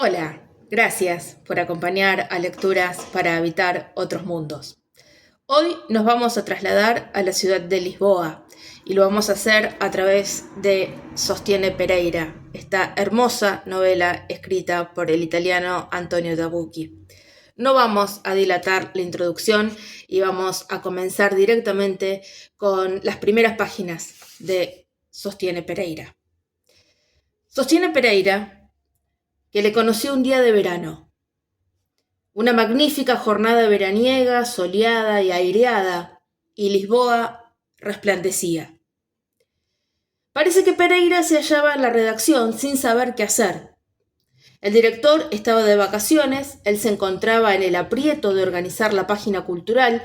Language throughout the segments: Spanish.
Hola, gracias por acompañar a Lecturas para Habitar Otros Mundos. Hoy nos vamos a trasladar a la ciudad de Lisboa y lo vamos a hacer a través de Sostiene Pereira, esta hermosa novela escrita por el italiano Antonio Tabucchi. No vamos a dilatar la introducción y vamos a comenzar directamente con las primeras páginas de Sostiene Pereira. Sostiene Pereira, que le conoció un día de verano. Una magnífica jornada veraniega, soleada y aireada, y Lisboa resplandecía. Parece que Pereira se hallaba en la redacción sin saber qué hacer. El director estaba de vacaciones, él se encontraba en el aprieto de organizar la página cultural,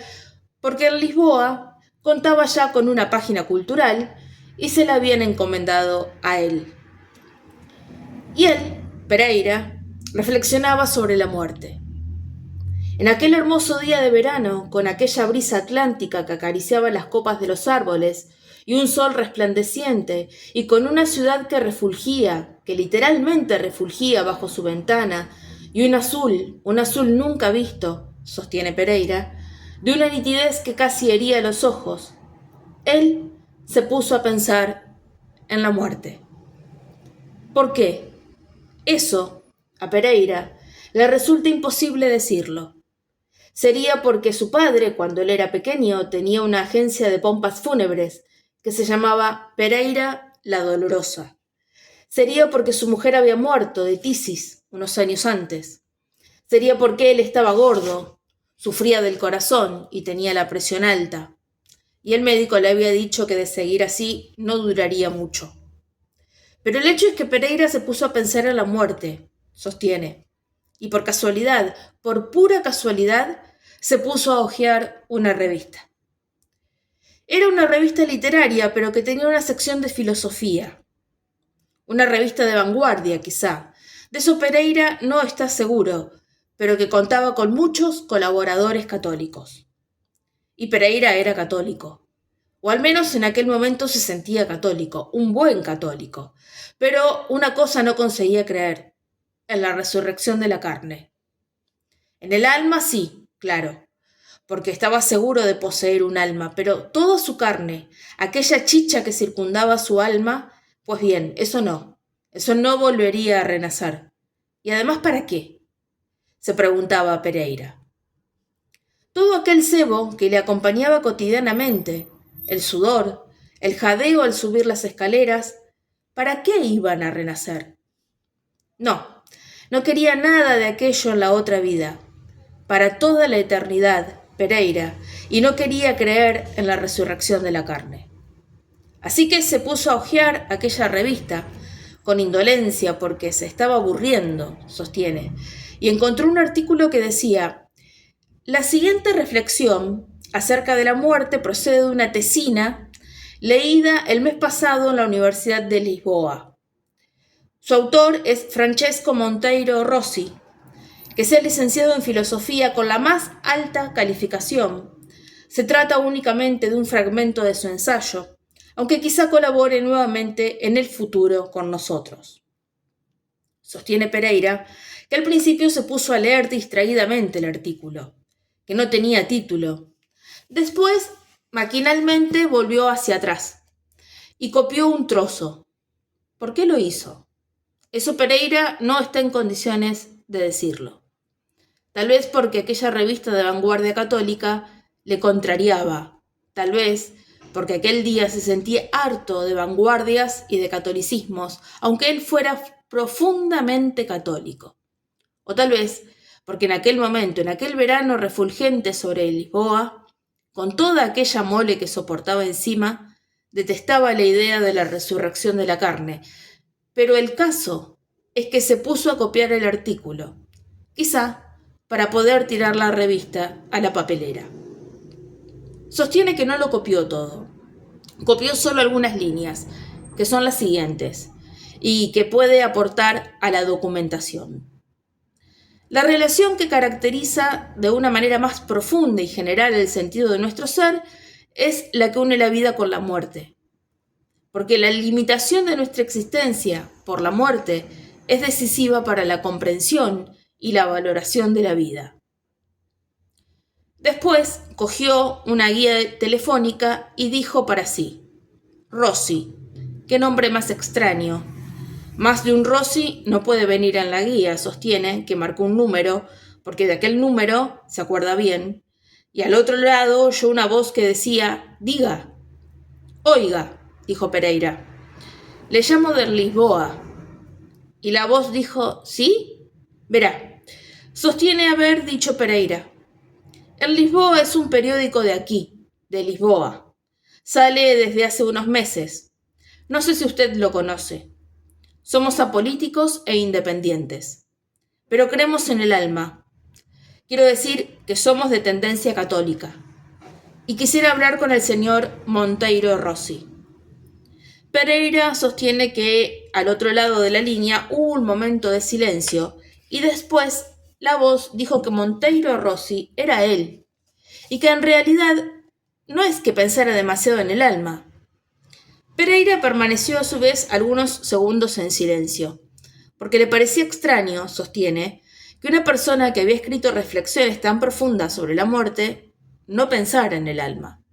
porque en Lisboa contaba ya con una página cultural y se la habían encomendado a él. Y él, Pereira, reflexionaba sobre la muerte. En aquel hermoso día de verano, con aquella brisa atlántica que acariciaba las copas de los árboles, y un sol resplandeciente, y con una ciudad que refulgía, que literalmente refulgía bajo su ventana, y un azul nunca visto, sostiene Pereira, de una nitidez que casi hería los ojos, él se puso a pensar en la muerte. ¿Por qué? Eso, a Pereira, le resulta imposible decirlo. Sería porque su padre, cuando él era pequeño, tenía una agencia de pompas fúnebres que se llamaba Pereira la Dolorosa. Sería porque su mujer había muerto de tisis unos años antes. Sería porque él estaba gordo, sufría del corazón y tenía la presión alta. Y el médico le había dicho que de seguir así no duraría mucho. Pero el hecho es que Pereira se puso a pensar en la muerte, sostiene. Y por casualidad, por pura casualidad, se puso a hojear una revista. Era una revista literaria, pero que tenía una sección de filosofía. Una revista de vanguardia, quizá. De eso Pereira no está seguro, pero que contaba con muchos colaboradores católicos. Y Pereira era católico. O al menos en aquel momento se sentía católico, un buen católico. Pero una cosa no conseguía creer, en la resurrección de la carne. En el alma sí, claro, porque estaba seguro de poseer un alma, pero toda su carne, aquella chicha que circundaba su alma, pues bien, eso no volvería a renacer. ¿Y además para qué? Se preguntaba Pereira. Todo aquel cebo que le acompañaba cotidianamente, el sudor, el jadeo al subir las escaleras, ¿para qué iban a renacer? No quería nada de aquello en la otra vida, para toda la eternidad, Pereira, y no quería creer en la resurrección de la carne. Así que se puso a hojear aquella revista, con indolencia porque se estaba aburriendo, sostiene, y encontró un artículo que decía: la siguiente reflexión acerca de la muerte procede de una tesina leída el mes pasado en la Universidad de Lisboa. Su autor es Francesco Monteiro Rossi, que sea licenciado en filosofía con la más alta calificación. Se trata únicamente de un fragmento de su ensayo, aunque quizá colabore nuevamente en el futuro con nosotros. Sostiene Pereira que al principio se puso a leer distraídamente el artículo, que no tenía título. Después, maquinalmente volvió hacia atrás y copió un trozo. ¿Por qué lo hizo? Eso Pereira no está en condiciones de decirlo. Tal vez porque aquella revista de vanguardia católica le contrariaba. Tal vez porque aquel día se sentía harto de vanguardias y de catolicismos, aunque él fuera profundamente católico. O tal vez porque en aquel momento, en aquel verano refulgente sobre Lisboa, con toda aquella mole que soportaba encima, detestaba la idea de la resurrección de la carne. Pero el caso es que se puso a copiar el artículo, quizá para poder tirar la revista a la papelera. Sostiene que no lo copió todo. Copió solo algunas líneas, que son las siguientes, y que puede aportar a la documentación. La relación que caracteriza de una manera más profunda y general el sentido de nuestro ser es la que une la vida con la muerte. Porque la limitación de nuestra existencia por la muerte es decisiva para la comprensión y la valoración de la vida. Después cogió una guía telefónica y dijo para sí: Rossi, qué nombre más extraño. Más de un Rossi no puede venir en la guía, sostiene, que marcó un número, porque de aquel número se acuerda bien. Y al otro lado oyó una voz que decía: diga. Oiga, dijo Pereira, le llamo de Lisboa. Y la voz dijo: ¿sí? Verá, sostiene haber dicho Pereira. El Lisboa es un periódico de aquí, de Lisboa. Sale desde hace unos meses. No sé si usted lo conoce. Somos apolíticos e independientes. Pero creemos en el alma. Quiero decir que somos de tendencia católica. Y quisiera hablar con el señor Monteiro Rossi. Pereira sostiene que al otro lado de la línea hubo un momento de silencio y después la voz dijo que Monteiro Rossi era él y que en realidad no es que pensara demasiado en el alma. Pereira permaneció a su vez algunos segundos en silencio, porque le parecía extraño, sostiene, que una persona que había escrito reflexiones tan profundas sobre la muerte no pensara en el alma.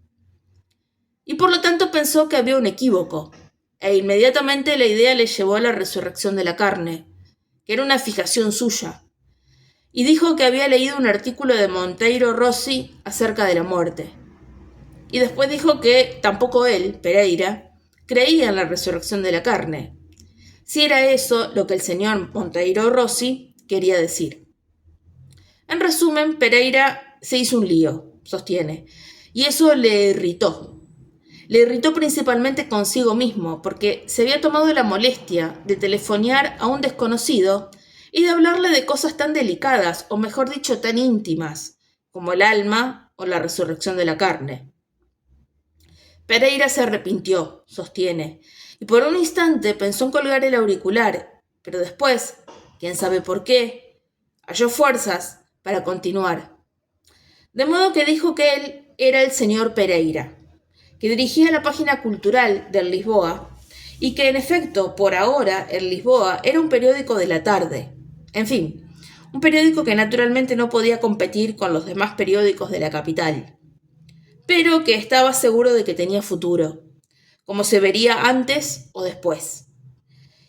Y por lo tanto pensó que había un equívoco, e inmediatamente la idea le llevó a la resurrección de la carne, que era una fijación suya, y dijo que había leído un artículo de Monteiro Rossi acerca de la muerte. Y después dijo que tampoco él, Pereira, creía en la resurrección de la carne. Si era eso lo que el señor Monteiro Rossi quería decir. En resumen, Pereira se hizo un lío, sostiene, y eso le irritó. Le irritó principalmente consigo mismo, porque se había tomado la molestia de telefonear a un desconocido y de hablarle de cosas tan delicadas, o mejor dicho, tan íntimas, como el alma o la resurrección de la carne. Pereira se arrepintió, sostiene, y por un instante pensó en colgar el auricular, pero después, quién sabe por qué, halló fuerzas para continuar. De modo que dijo que él era el señor Pereira, que dirigía la página cultural del Lisboa, y que en efecto, por ahora, el Lisboa era un periódico de la tarde. En fin, un periódico que naturalmente no podía competir con los demás periódicos de la capital, pero que estaba seguro de que tenía futuro, como se vería antes o después.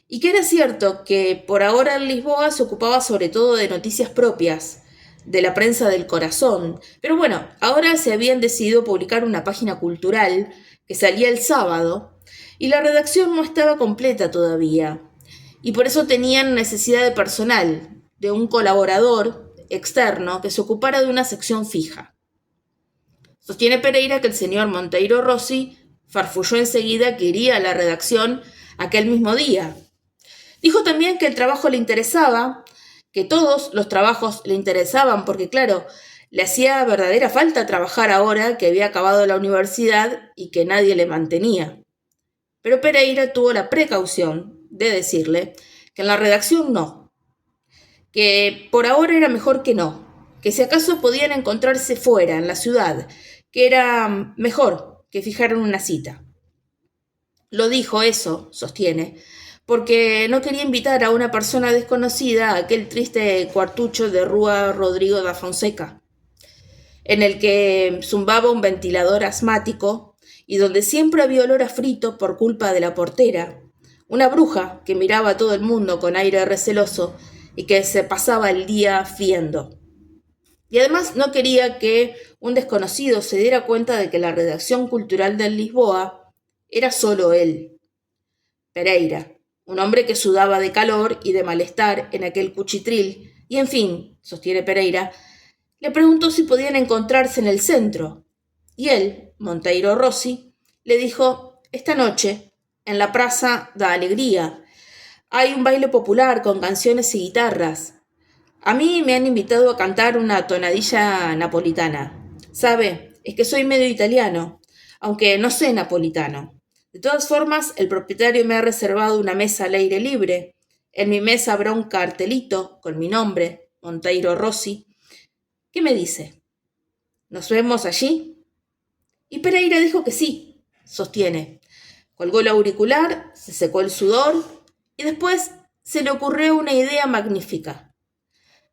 Y que era cierto que por ahora en Lisboa se ocupaba sobre todo de noticias propias, de la prensa del corazón, pero bueno, ahora se habían decidido publicar una página cultural que salía el sábado y la redacción no estaba completa todavía, y por eso tenían necesidad de personal, de un colaborador externo que se ocupara de una sección fija. Sostiene Pereira que el señor Monteiro Rossi farfulló enseguida que iría a la redacción aquel mismo día. Dijo también que el trabajo le interesaba, que todos los trabajos le interesaban, porque claro, le hacía verdadera falta trabajar ahora que había acabado la universidad y que nadie le mantenía. Pero Pereira tuvo la precaución de decirle que en la redacción no, que por ahora era mejor que no, que si acaso podían encontrarse fuera, en la ciudad, que era mejor que fijaran una cita. Lo dijo eso, sostiene, porque no quería invitar a una persona desconocida a aquel triste cuartucho de Rúa Rodrigo da Fonseca, en el que zumbaba un ventilador asmático y donde siempre había olor a frito por culpa de la portera, una bruja que miraba a todo el mundo con aire receloso y que se pasaba el día fiendo. Y además no quería que un desconocido se diera cuenta de que la redacción cultural del Lisboa era solo él, Pereira, un hombre que sudaba de calor y de malestar en aquel cuchitril, y en fin, sostiene Pereira, le preguntó si podían encontrarse en el centro, y él, Monteiro Rossi, le dijo: esta noche, en la Praça da Alegría, hay un baile popular con canciones y guitarras. A mí me han invitado a cantar una tonadilla napolitana. ¿Sabe? Es que soy medio italiano, aunque no sé napolitano. De todas formas, el propietario me ha reservado una mesa al aire libre. En mi mesa habrá un cartelito con mi nombre, Monteiro Rossi. ¿Qué me dice? ¿Nos vemos allí? Y Pereira dijo que sí, sostiene. Colgó el auricular, se secó el sudor y después se le ocurrió una idea magnífica,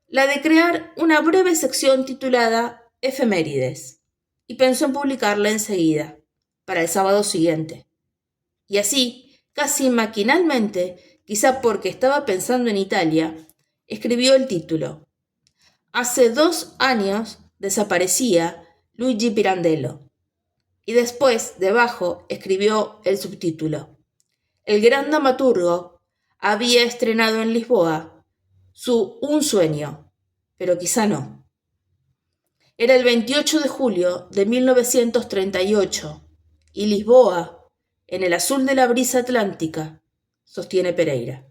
la de crear una breve sección titulada Efemérides, y pensó en publicarla enseguida, para el sábado siguiente. Y así, casi maquinalmente, quizá porque estaba pensando en Italia, escribió el título. Hace 2 años desaparecía Luigi Pirandello. Y después, debajo, escribió el subtítulo. El gran dramaturgo había estrenado en Lisboa su Un sueño, pero quizá no. Era el 28 de julio de 1938 y Lisboa, en el azul de la brisa atlántica, sostiene Pereira.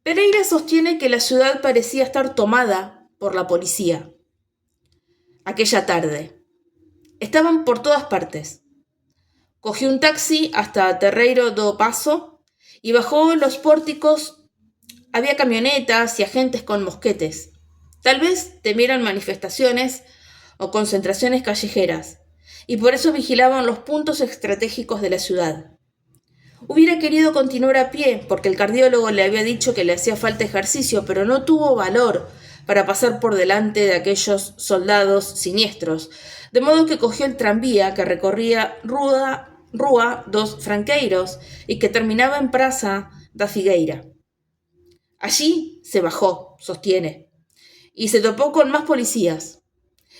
Pereira sostiene que la ciudad parecía estar tomada por la policía. Aquella tarde. Estaban por todas partes. Cogió un taxi hasta Terreiro do Passo y bajó los pórticos. Había camionetas y agentes con mosquetes. Tal vez temieran manifestaciones o concentraciones callejeras, y por eso vigilaban los puntos estratégicos de la ciudad. Hubiera querido continuar a pie, porque el cardiólogo le había dicho que le hacía falta ejercicio, pero no tuvo valor para pasar por delante de aquellos soldados siniestros, de modo que cogió el tranvía que recorría Rua dos Franqueiros y que terminaba en Praça da Figueira. Allí se bajó, sostiene, y se topó con más policías.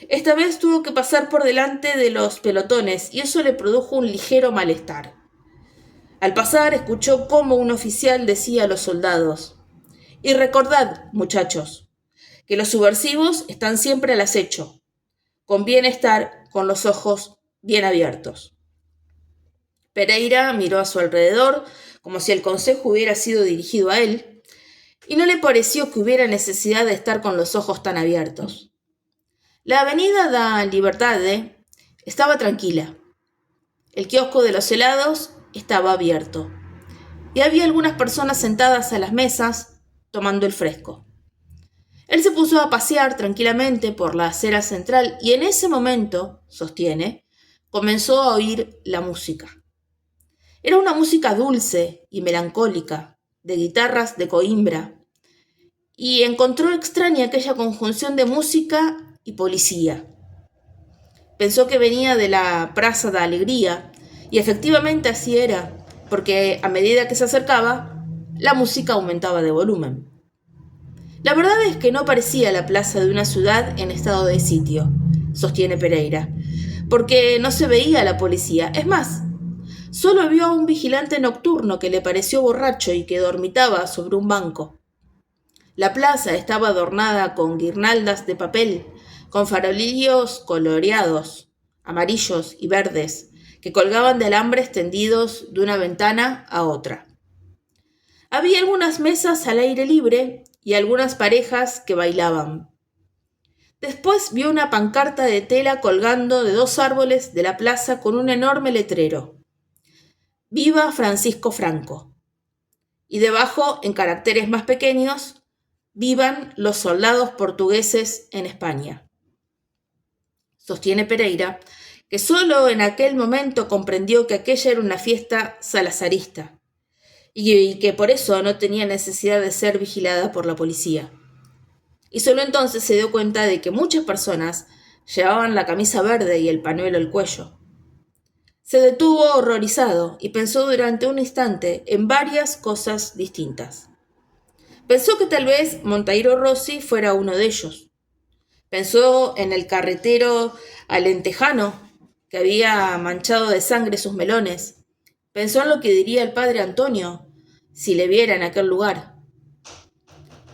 Esta vez tuvo que pasar por delante de los pelotones y eso le produjo un ligero malestar. Al pasar escuchó cómo un oficial decía a los soldados: y recordad, muchachos, que los subversivos están siempre al acecho. Conviene estar con los ojos bien abiertos. Pereira miró a su alrededor como si el consejo hubiera sido dirigido a él, y no le pareció que hubiera necesidad de estar con los ojos tan abiertos. La avenida da Liberdade estaba tranquila. El kiosco de los helados estaba abierto, y había algunas personas sentadas a las mesas tomando el fresco. Él se puso a pasear tranquilamente por la acera central y en ese momento, sostiene, comenzó a oír la música. Era una música dulce y melancólica, de guitarras de Coimbra, y encontró extraña aquella conjunción de música y policía. Pensó que venía de la Praça da Alegria, y efectivamente así era, porque a medida que se acercaba, la música aumentaba de volumen. La verdad es que no parecía la plaza de una ciudad en estado de sitio, sostiene Pereira, porque no se veía a la policía. Es más, solo vio a un vigilante nocturno que le pareció borracho y que dormitaba sobre un banco. La plaza estaba adornada con guirnaldas de papel, con farolillos coloreados, amarillos y verdes, que colgaban de alambres tendidos de una ventana a otra. Había algunas mesas al aire libre y algunas parejas que bailaban. Después vio una pancarta de tela colgando de 2 árboles de la plaza con un enorme letrero: Viva Francisco Franco. Y debajo, en caracteres más pequeños, Vivan los soldados portugueses en España. Sostiene Pereira que solo en aquel momento comprendió que aquella era una fiesta salazarista y que por eso no tenía necesidad de ser vigilada por la policía. Y solo entonces se dio cuenta de que muchas personas llevaban la camisa verde y el pañuelo al cuello. Se detuvo horrorizado y pensó durante un instante en varias cosas distintas. Pensó que tal vez Monteiro Rossi fuera uno de ellos. Pensó en el carretero alentejano que había manchado de sangre sus melones. Pensó en lo que diría el padre Antonio si le viera en aquel lugar.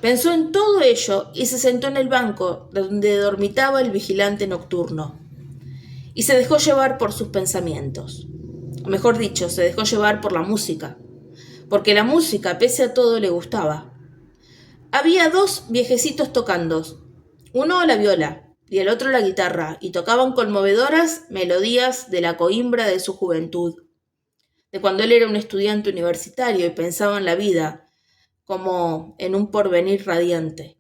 Pensó en todo ello y se sentó en el banco donde dormitaba el vigilante nocturno. Y se dejó llevar por sus pensamientos. O mejor dicho, se dejó llevar por la música. Porque la música, pese a todo, le gustaba. Había 2 viejecitos tocando, uno la viola y el otro la guitarra, y tocaban conmovedoras melodías de la Coimbra de su juventud, de cuando él era un estudiante universitario y pensaba en la vida como en un porvenir radiante.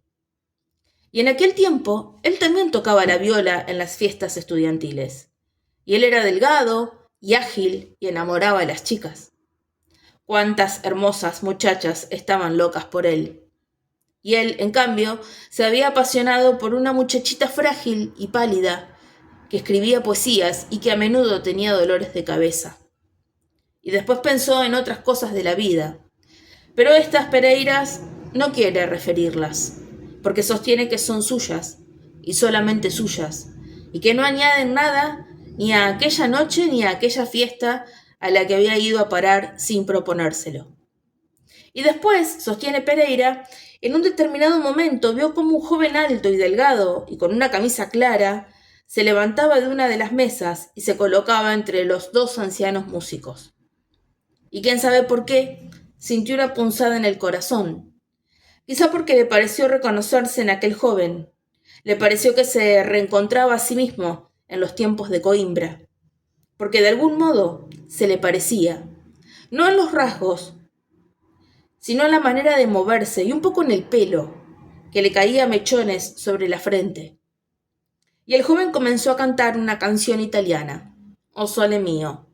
Y en aquel tiempo, él también tocaba la viola en las fiestas estudiantiles, y él era delgado y ágil y enamoraba a las chicas. Cuántas hermosas muchachas estaban locas por él. Y él, en cambio, se había apasionado por una muchachita frágil y pálida, que escribía poesías y que a menudo tenía dolores de cabeza. Y después pensó en otras cosas de la vida, pero estas Pereiras no quiere referirlas, porque sostiene que son suyas, y solamente suyas, y que no añaden nada ni a aquella noche ni a aquella fiesta a la que había ido a parar sin proponérselo. Y después, sostiene Pereira, en un determinado momento vio como un joven alto y delgado y con una camisa clara se levantaba de una de las mesas y se colocaba entre los dos ancianos músicos. Y quién sabe por qué, sintió una punzada en el corazón. Quizá porque le pareció reconocerse en aquel joven. Le pareció que se reencontraba a sí mismo en los tiempos de Coimbra. Porque de algún modo se le parecía. No en los rasgos, sino en la manera de moverse y un poco en el pelo, que le caía mechones sobre la frente. Y el joven comenzó a cantar una canción italiana, O Sole Mio,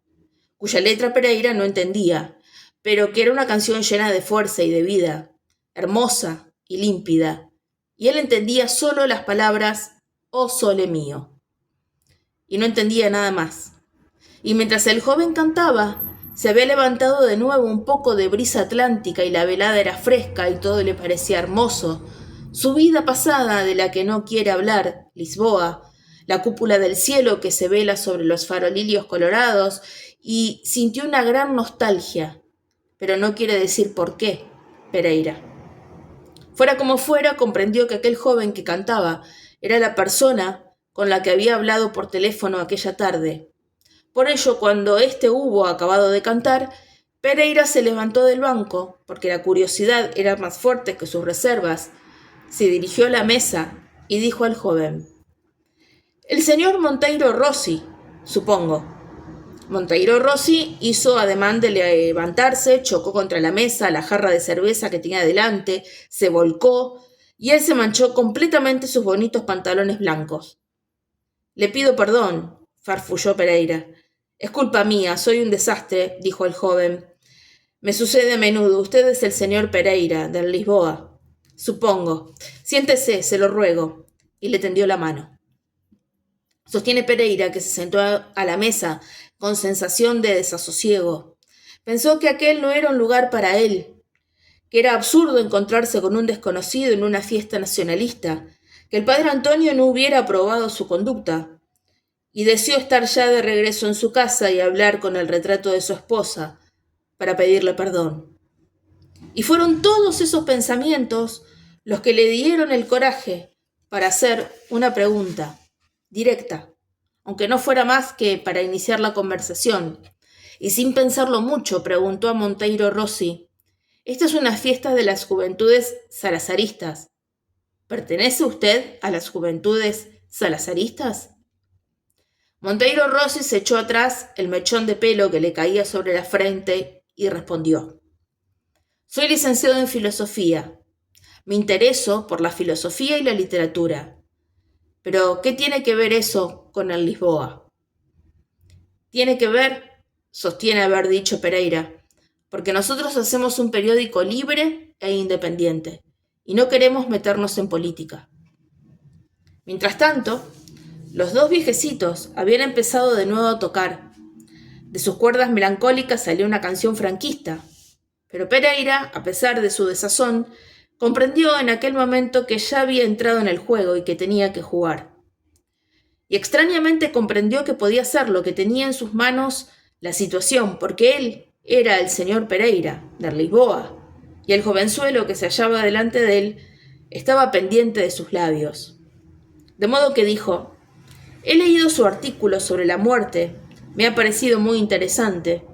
cuya letra Pereira no entendía, pero que era una canción llena de fuerza y de vida, hermosa y límpida, y él entendía solo las palabras Oh Sole Mio, y no entendía nada más. Y mientras el joven cantaba, se había levantado de nuevo un poco de brisa atlántica y la velada era fresca y todo le parecía hermoso. Su vida pasada de la que no quiere hablar, Lisboa, la cúpula del cielo que se vela sobre los farolillos colorados, y sintió una gran nostalgia, pero no quiere decir por qué, Pereira. Fuera como fuera, comprendió que aquel joven que cantaba era la persona con la que había hablado por teléfono aquella tarde. Por ello, cuando éste hubo acabado de cantar, Pereira se levantó del banco, porque la curiosidad era más fuerte que sus reservas, se dirigió a la mesa y dijo al joven: «El señor Monteiro Rossi, supongo». Monteiro Rossi hizo ademán de levantarse, chocó contra la mesa, la jarra de cerveza que tenía delante, se volcó y él se manchó completamente sus bonitos pantalones blancos. «Le pido perdón», farfulló Pereira. «Es culpa mía, soy un desastre», dijo el joven. «Me sucede a menudo. Usted es el señor Pereira, de Lisboa». «Supongo. Siéntese, se lo ruego». Y le tendió la mano. Sostiene Pereira que se sentó a la mesa con sensación de desasosiego. Pensó que aquel no era un lugar para él, que era absurdo encontrarse con un desconocido en una fiesta nacionalista, que el padre Antonio no hubiera aprobado su conducta, y deseó estar ya de regreso en su casa y hablar con el retrato de su esposa para pedirle perdón. Y fueron todos esos pensamientos los que le dieron el coraje para hacer una pregunta directa, aunque no fuera más que para iniciar la conversación. Y sin pensarlo mucho, preguntó a Monteiro Rossi: «Esta es una fiesta de las juventudes salazaristas. ¿Pertenece usted a las juventudes salazaristas?» Monteiro Rossi se echó atrás el mechón de pelo que le caía sobre la frente y respondió: «Soy licenciado en filosofía. Me intereso por la filosofía y la literatura. Pero, ¿qué tiene que ver eso con el Lisboa?» «Tiene que ver», sostiene haber dicho Pereira, «porque nosotros hacemos un periódico libre e independiente y no queremos meternos en política». Mientras tanto, los dos viejecitos habían empezado de nuevo a tocar. De sus cuerdas melancólicas salió una canción franquista, pero Pereira, a pesar de su desazón, comprendió en aquel momento que ya había entrado en el juego y que tenía que jugar. Y extrañamente comprendió que podía hacerlo, que tenía en sus manos la situación, porque él era el señor Pereira, de Lisboa, y el jovenzuelo que se hallaba delante de él estaba pendiente de sus labios. De modo que dijo: «He leído su artículo sobre la muerte, me ha parecido muy interesante».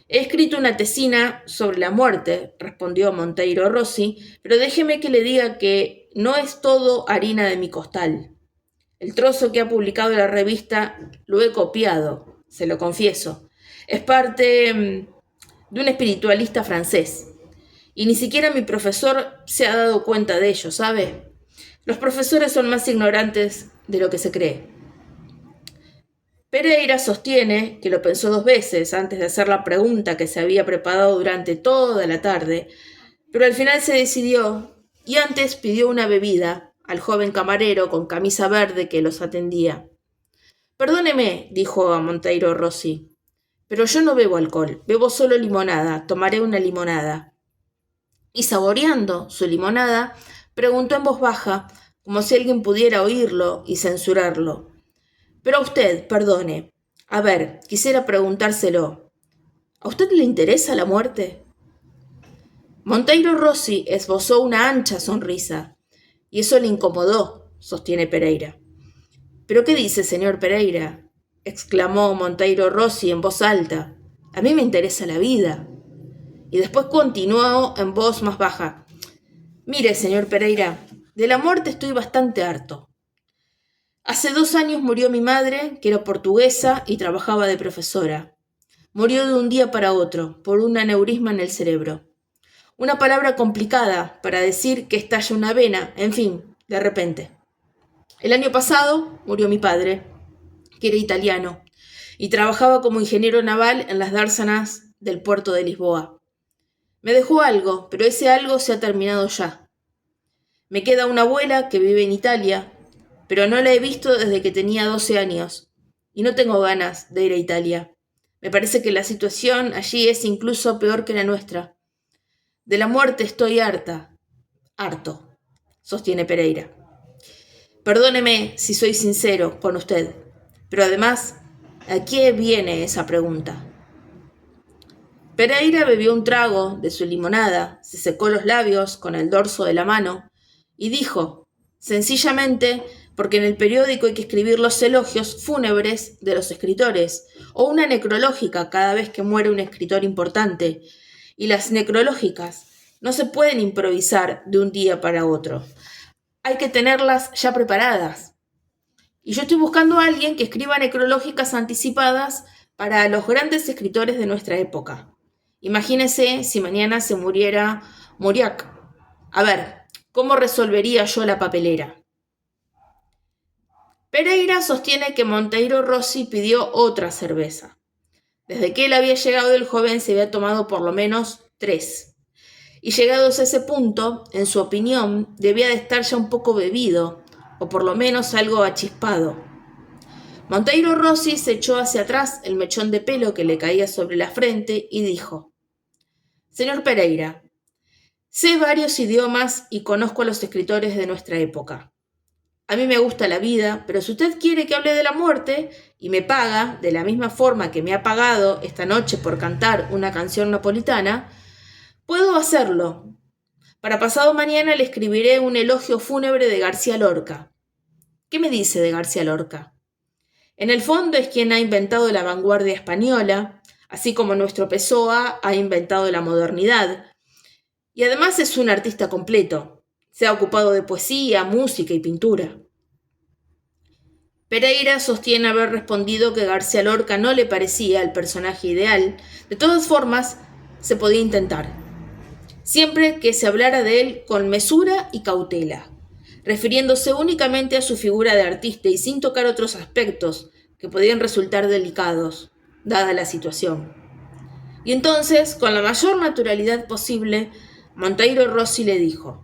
«He escrito una tesina sobre la muerte», respondió Monteiro Rossi, «pero déjeme que le diga que no es todo harina de mi costal. El trozo que ha publicado la revista lo he copiado, se lo confieso. Es parte de un espiritualista francés. Y ni siquiera mi profesor se ha dado cuenta de ello, ¿sabe? Los profesores son más ignorantes de lo que se cree». Pereira sostiene que lo pensó 2 veces antes de hacer la pregunta que se había preparado durante toda la tarde, pero al final se decidió y antes pidió una bebida al joven camarero con camisa verde que los atendía. Perdóneme, dijo a Monteiro Rossi, pero yo no bebo alcohol, bebo solo limonada, tomaré una limonada. Y saboreando su limonada, preguntó en voz baja, como si alguien pudiera oírlo y censurarlo. Pero a usted, perdone. A ver, quisiera preguntárselo. ¿A usted le interesa la muerte? Monteiro Rossi esbozó una ancha sonrisa, y eso le incomodó, sostiene Pereira. ¿Pero qué dice, señor Pereira? Exclamó Monteiro Rossi en voz alta. A mí me interesa la vida. Y después continuó en voz más baja. Mire, señor Pereira, de la muerte estoy bastante harto. Hace 2 años murió mi madre, que era portuguesa y trabajaba de profesora. Murió de un día para otro, por un aneurisma en el cerebro. Una palabra complicada para decir que estalla una vena, en fin, de repente. El año pasado murió mi padre, que era italiano, y trabajaba como ingeniero naval en las dársenas del puerto de Lisboa. Me dejó algo, pero ese algo se ha terminado ya. Me queda una abuela que vive en Italia, pero no la he visto desde que tenía 12 años, y no tengo ganas de ir a Italia. Me parece que la situación allí es incluso peor que la nuestra. De la muerte estoy harto, sostiene Pereira. Perdóneme si soy sincero con usted, pero además, ¿a qué viene esa pregunta? Pereira bebió un trago de su limonada, se secó los labios con el dorso de la mano y dijo, sencillamente, porque en el periódico hay que escribir los elogios fúnebres de los escritores, o una necrológica cada vez que muere un escritor importante, y las necrológicas no se pueden improvisar de un día para otro. Hay que tenerlas ya preparadas. Y yo estoy buscando a alguien que escriba necrológicas anticipadas para los grandes escritores de nuestra época. Imagínese si mañana se muriera Mauriac. A ver, ¿cómo resolvería yo la papelera? Pereira sostiene que Monteiro Rossi pidió otra cerveza. Desde que él había llegado, el joven se había tomado por lo menos 3. Y llegados a ese punto, en su opinión, debía de estar ya un poco bebido, o por lo menos algo achispado. Monteiro Rossi se echó hacia atrás el mechón de pelo que le caía sobre la frente y dijo, Señor Pereira, sé varios idiomas y conozco a los escritores de nuestra época. A mí me gusta la vida, pero si usted quiere que hable de la muerte y me paga de la misma forma que me ha pagado esta noche por cantar una canción napolitana, puedo hacerlo. Para pasado mañana le escribiré un elogio fúnebre de García Lorca. ¿Qué me dice de García Lorca? En el fondo es quien ha inventado la vanguardia española, así como nuestro Pessoa ha inventado la modernidad. Y además es un artista completo. Se ha ocupado de poesía, música y pintura. Pereira sostiene haber respondido que García Lorca no le parecía el personaje ideal. De todas formas, se podía intentar. Siempre que se hablara de él con mesura y cautela, refiriéndose únicamente a su figura de artista y sin tocar otros aspectos que podían resultar delicados, dada la situación. Y entonces, con la mayor naturalidad posible, Monteiro Rossi le dijo,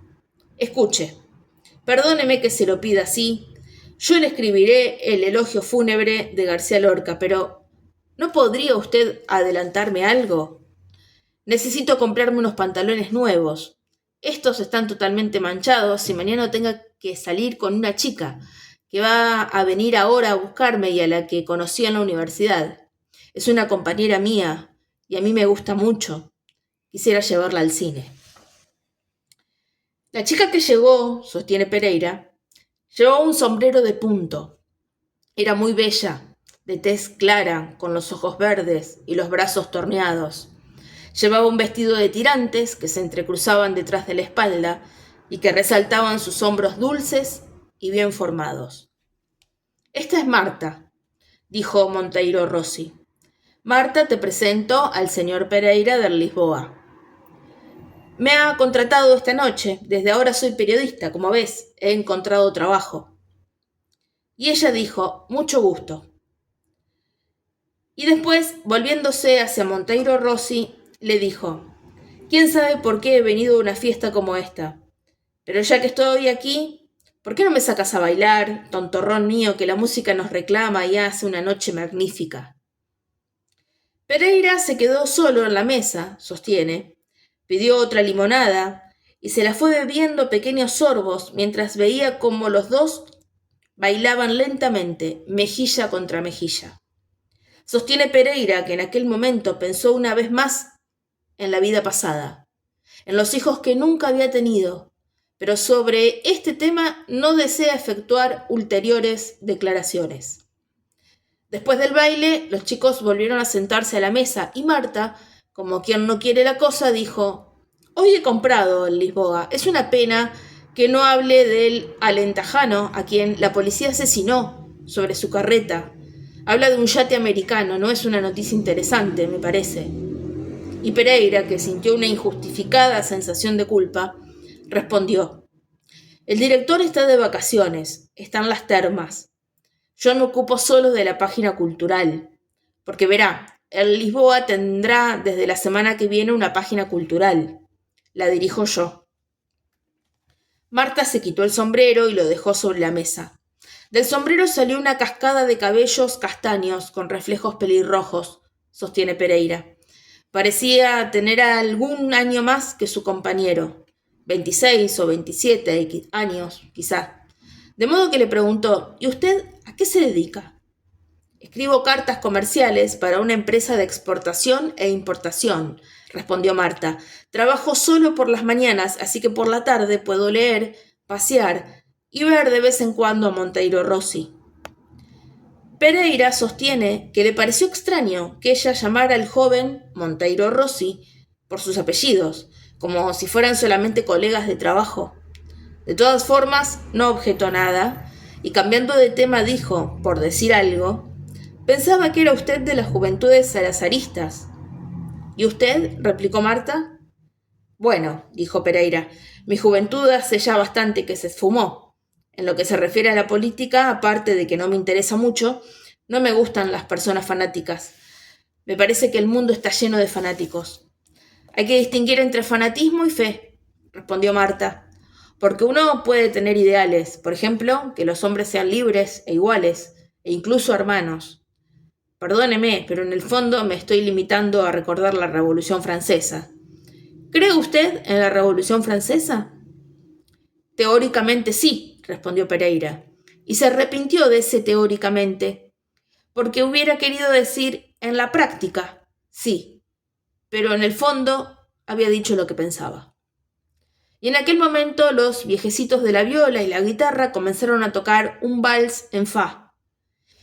escuche, perdóneme que se lo pida así, yo le escribiré el elogio fúnebre de García Lorca, pero ¿no podría usted adelantarme algo? Necesito comprarme unos pantalones nuevos. Estos están totalmente manchados y mañana tenga que salir con una chica que va a venir ahora a buscarme y a la que conocí en la universidad. Es una compañera mía y a mí me gusta mucho. Quisiera llevarla al cine. La chica que llegó, sostiene Pereira, llevaba un sombrero de punto. Era muy bella, de tez clara, con los ojos verdes y los brazos torneados. Llevaba un vestido de tirantes que se entrecruzaban detrás de la espalda y que resaltaban sus hombros dulces y bien formados. Esta es Marta, dijo Monteiro Rossi. Marta, te presento al señor Pereira de Lisboa. Me ha contratado esta noche. Desde ahora soy periodista, como ves. He encontrado trabajo. Y ella dijo, mucho gusto. Y después, volviéndose hacia Monteiro Rossi, le dijo: ¿quién sabe por qué he venido a una fiesta como esta? Pero ya que estoy aquí, ¿por qué no me sacas a bailar, tontorrón mío, que la música nos reclama y hace una noche magnífica? Pereira se quedó solo en la mesa, sostiene, pidió otra limonada y se la fue bebiendo pequeños sorbos mientras veía cómo los dos bailaban lentamente, mejilla contra mejilla. Sostiene Pereira que en aquel momento pensó una vez más en la vida pasada, en los hijos que nunca había tenido, pero sobre este tema no desea efectuar ulteriores declaraciones. Después del baile, los chicos volvieron a sentarse a la mesa y Marta, como quien no quiere la cosa, dijo: hoy he comprado en Lisboa. Es una pena que no hable del alentajano a quien la policía asesinó sobre su carreta. Habla de un yate americano, no es una noticia interesante, me parece. Y Pereira, que sintió una injustificada sensación de culpa, respondió: el director está de vacaciones, están las termas. Yo me ocupo solo de la página cultural, porque verá, el Lisboa tendrá desde la semana que viene una página cultural. La dirijo yo. Marta se quitó el sombrero y lo dejó sobre la mesa. Del sombrero salió una cascada de cabellos castaños con reflejos pelirrojos, sostiene Pereira. Parecía tener algún año más que su compañero, 26 o 27 años, quizá. De modo que le preguntó: ¿y usted a qué se dedica? Escribo cartas comerciales para una empresa de exportación e importación, respondió Marta. Trabajo solo por las mañanas, así que por la tarde puedo leer, pasear y ver de vez en cuando a Monteiro Rossi. Pereira sostiene que le pareció extraño que ella llamara al joven Monteiro Rossi por sus apellidos, como si fueran solamente colegas de trabajo. De todas formas, no objetó nada, y cambiando de tema dijo, por decir algo: pensaba que era usted de las juventudes salazaristas. ¿Y usted? ¿replicó Marta? Bueno, dijo Pereira, mi juventud hace ya bastante que se esfumó. En lo que se refiere a la política, aparte de que no me interesa mucho, no me gustan las personas fanáticas. Me parece que el mundo está lleno de fanáticos. Hay que distinguir entre fanatismo y fe, respondió Marta. Porque uno puede tener ideales, por ejemplo, que los hombres sean libres e iguales, e incluso hermanos. Perdóneme, pero en el fondo me estoy limitando a recordar la Revolución Francesa. ¿Cree usted en la Revolución Francesa? Teóricamente sí, respondió Pereira, y se arrepintió de ese teóricamente, porque hubiera querido decir en la práctica, sí, pero en el fondo había dicho lo que pensaba. Y en aquel momento los viejecitos de la viola y la guitarra comenzaron a tocar un vals en fa.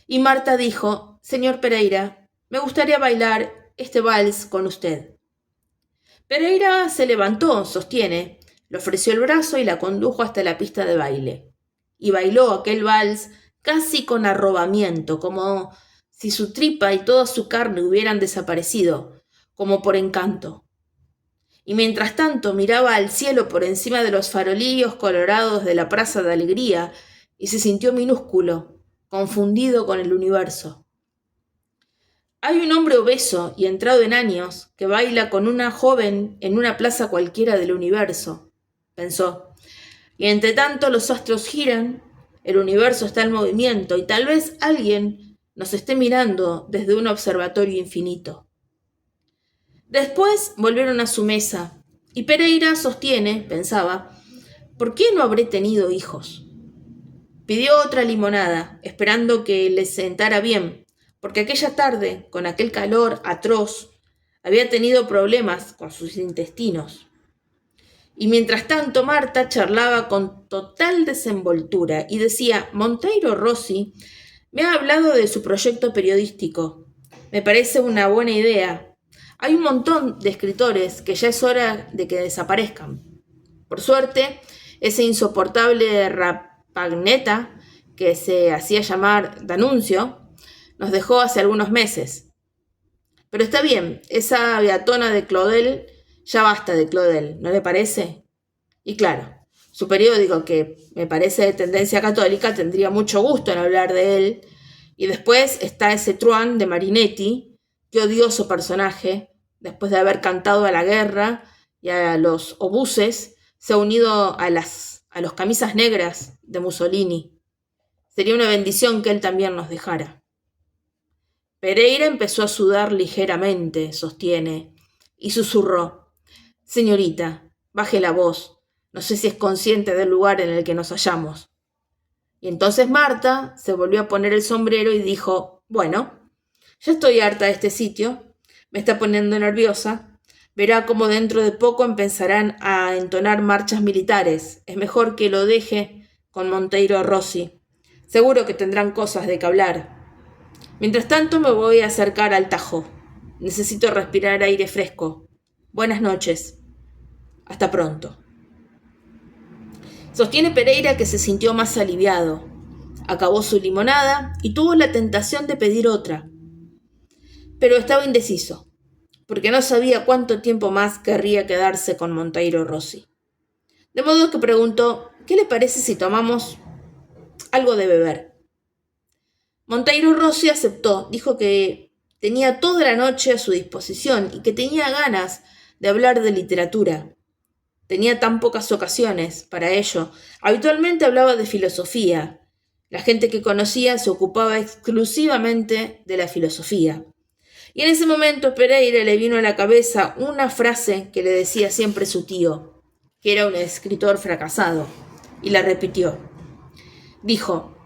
Y Marta dijo: señor Pereira, me gustaría bailar este vals con usted. Pereira se levantó, sostiene, le ofreció el brazo y la condujo hasta la pista de baile. Y bailó aquel vals casi con arrobamiento, como si su tripa y toda su carne hubieran desaparecido, como por encanto. Y mientras tanto miraba al cielo por encima de los farolillos colorados de la Plaza de Alegría y se sintió minúsculo, confundido con el universo. Hay un hombre obeso y entrado en años que baila con una joven en una plaza cualquiera del universo, pensó. Y entre tanto los astros giran, el universo está en movimiento y tal vez alguien nos esté mirando desde un observatorio infinito. Después volvieron a su mesa, y Pereira sostiene, pensaba, ¿por qué no habré tenido hijos? Pidió otra limonada, esperando que le sentara bien, porque aquella tarde, con aquel calor atroz, había tenido problemas con sus intestinos. Y mientras tanto Marta charlaba con total desenvoltura y decía: Monteiro Rossi me ha hablado de su proyecto periodístico. Me parece una buena idea. Hay un montón de escritores que ya es hora de que desaparezcan. Por suerte, ese insoportable Rapagneta, que se hacía llamar D'Annunzio, nos dejó hace algunos meses. Pero está bien, esa beatona de Claudel, ya basta de Claudel, ¿no le parece? Y claro, su periódico, que me parece de tendencia católica, tendría mucho gusto en hablar de él. Y después está ese truán de Marinetti, Qué odioso personaje, después de haber cantado a la guerra y a los obuses, se ha unido a los camisas negras de Mussolini. Sería una bendición que él también nos dejara. Pereira empezó a sudar ligeramente, sostiene, y susurró: Señorita, baje la voz. No sé si es consciente del lugar en el que nos hallamos. Y entonces Marta se volvió a poner el sombrero y dijo: Bueno, ya estoy harta de este sitio. Me está poniendo nerviosa. Verá cómo dentro de poco empezarán a entonar marchas militares. Es mejor que lo deje con Monteiro Rossi. Seguro que tendrán cosas de que hablar. Mientras tanto me voy a acercar al Tajo. Necesito respirar aire fresco. Buenas noches. Hasta pronto. Sostiene Pereira que se sintió más aliviado. Acabó su limonada y tuvo la tentación de pedir otra. Pero estaba indeciso, porque no sabía cuánto tiempo más querría quedarse con Monteiro Rossi. De modo que preguntó: ¿qué le parece si tomamos algo de beber? Monteiro Rossi aceptó, dijo que tenía toda la noche a su disposición y que tenía ganas de hablar de literatura. Tenía tan pocas ocasiones para ello. Habitualmente hablaba de filosofía. La gente que conocía se ocupaba exclusivamente de la filosofía. Y en ese momento Pereira le vino a la cabeza una frase que le decía siempre su tío, que era un escritor fracasado, y la repitió. Dijo: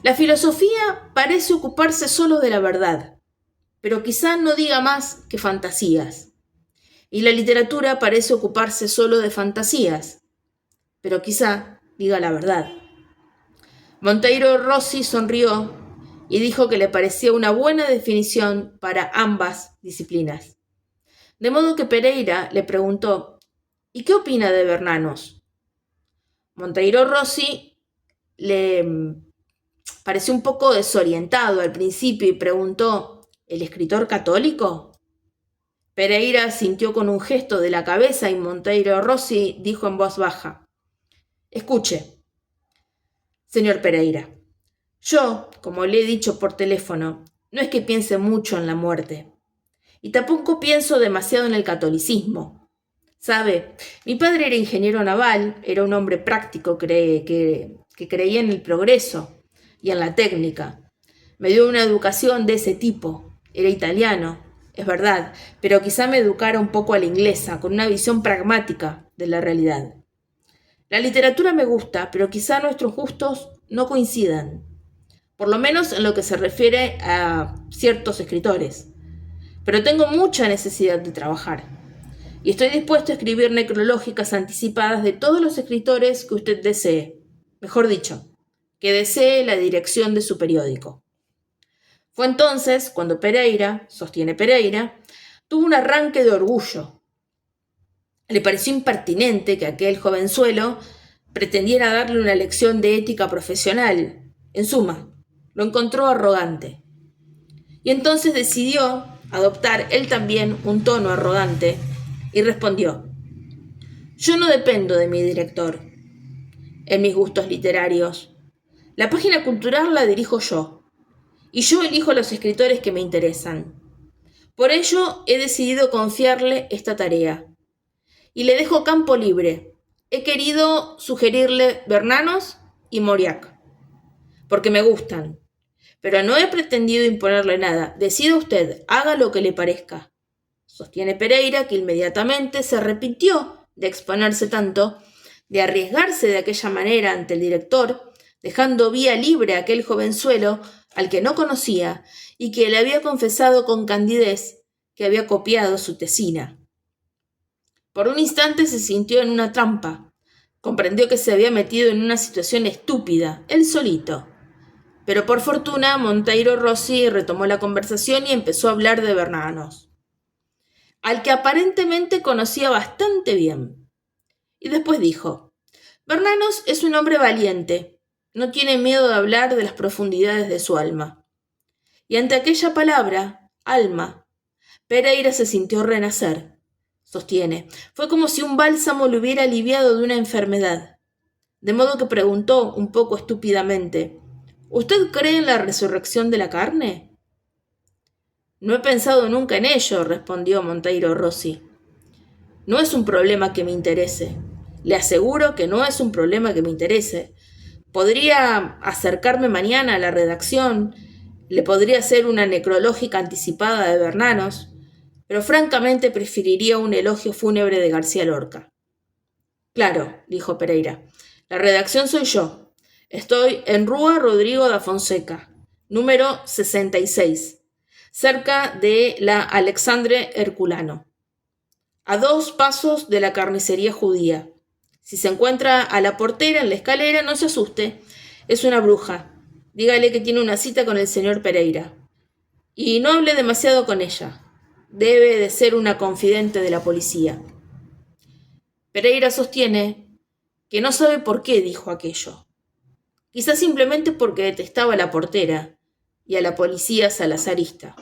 la filosofía parece ocuparse solo de la verdad, pero quizá no diga más que fantasías. Y la literatura parece ocuparse solo de fantasías, pero quizá diga la verdad. Monteiro Rossi sonrió y dijo que le parecía una buena definición para ambas disciplinas. De modo que Pereira le preguntó: ¿y qué opina de Bernanos? Monteiro Rossi le pareció un poco desorientado al principio y preguntó: ¿el escritor católico? Pereira sintió con un gesto de la cabeza y Monteiro Rossi dijo en voz baja: escuche, señor Pereira, yo, como le he dicho por teléfono, no es que piense mucho en la muerte, y tampoco pienso demasiado en el catolicismo. Sabe, mi padre era ingeniero naval, era un hombre práctico que creía en el progreso y en la técnica. Me dio una educación de ese tipo. Era italiano, es verdad, pero quizá me educara un poco a la inglesa, con una visión pragmática de la realidad. La literatura me gusta, pero quizá nuestros gustos no coincidan, por lo menos en lo que se refiere a ciertos escritores. Pero tengo mucha necesidad de trabajar, y estoy dispuesto a escribir necrológicas anticipadas de todos los escritores que usted desee. Mejor dicho, que desee la dirección de su periódico. Fue entonces cuando Pereira, sostiene Pereira, tuvo un arranque de orgullo. Le pareció impertinente que aquel jovenzuelo pretendiera darle una lección de ética profesional. En suma, lo encontró arrogante. Y entonces decidió adoptar él también un tono arrogante y respondió: yo no dependo de mi director en mis gustos literarios. La página cultural la dirijo yo, y yo elijo los escritores que me interesan. Por ello he decidido confiarle esta tarea, y le dejo campo libre. He querido sugerirle Bernanos y Mauriac, porque me gustan, pero no he pretendido imponerle nada. Decida usted, haga lo que le parezca. Sostiene Pereira que inmediatamente se arrepintió de exponerse tanto, de arriesgarse de aquella manera ante el director, dejando vía libre a aquel jovenzuelo al que no conocía y que le había confesado con candidez que había copiado su tesina. Por un instante se sintió en una trampa. Comprendió que se había metido en una situación estúpida, él solito. Pero por fortuna Monteiro Rossi retomó la conversación y empezó a hablar de Bernanos, al que aparentemente conocía bastante bien. Y después dijo: Bernanos es un hombre valiente, no tiene miedo de hablar de las profundidades de su alma. Y ante aquella palabra, alma, Pereira se sintió renacer. Sostiene, fue como si un bálsamo le hubiera aliviado de una enfermedad. De modo que preguntó, un poco estúpidamente: ¿usted cree en la resurrección de la carne? No he pensado nunca en ello, respondió Monteiro Rossi. No es un problema que me interese. Le aseguro que no es un problema que me interese. Podría acercarme mañana a la redacción, le podría hacer una necrológica anticipada de Bernanos, pero francamente preferiría un elogio fúnebre de García Lorca. Claro, dijo Pereira. La redacción soy yo. Estoy en Rúa Rodrigo da Fonseca, número 66, cerca de la Alexandre Herculano, a 2 pasos de la carnicería judía. Si se encuentra a la portera en la escalera, no se asuste. Es una bruja. Dígale que tiene una cita con el señor Pereira. Y no hable demasiado con ella. Debe de ser una confidente de la policía. Pereira sostiene que no sabe por qué dijo aquello. Quizás simplemente porque detestaba a la portera y a la policía salazarista.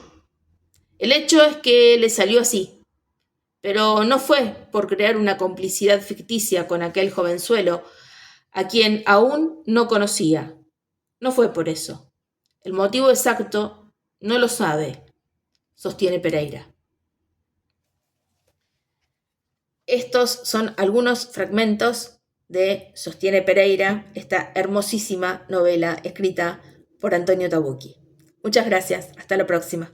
El hecho es que le salió así, pero no fue por crear una complicidad ficticia con aquel jovenzuelo a quien aún no conocía. No fue por eso. El motivo exacto no lo sabe, sostiene Pereira. Estos son algunos fragmentos de Sostiene Pereira, esta hermosísima novela escrita por Antonio Tabucchi. Muchas gracias, hasta la próxima.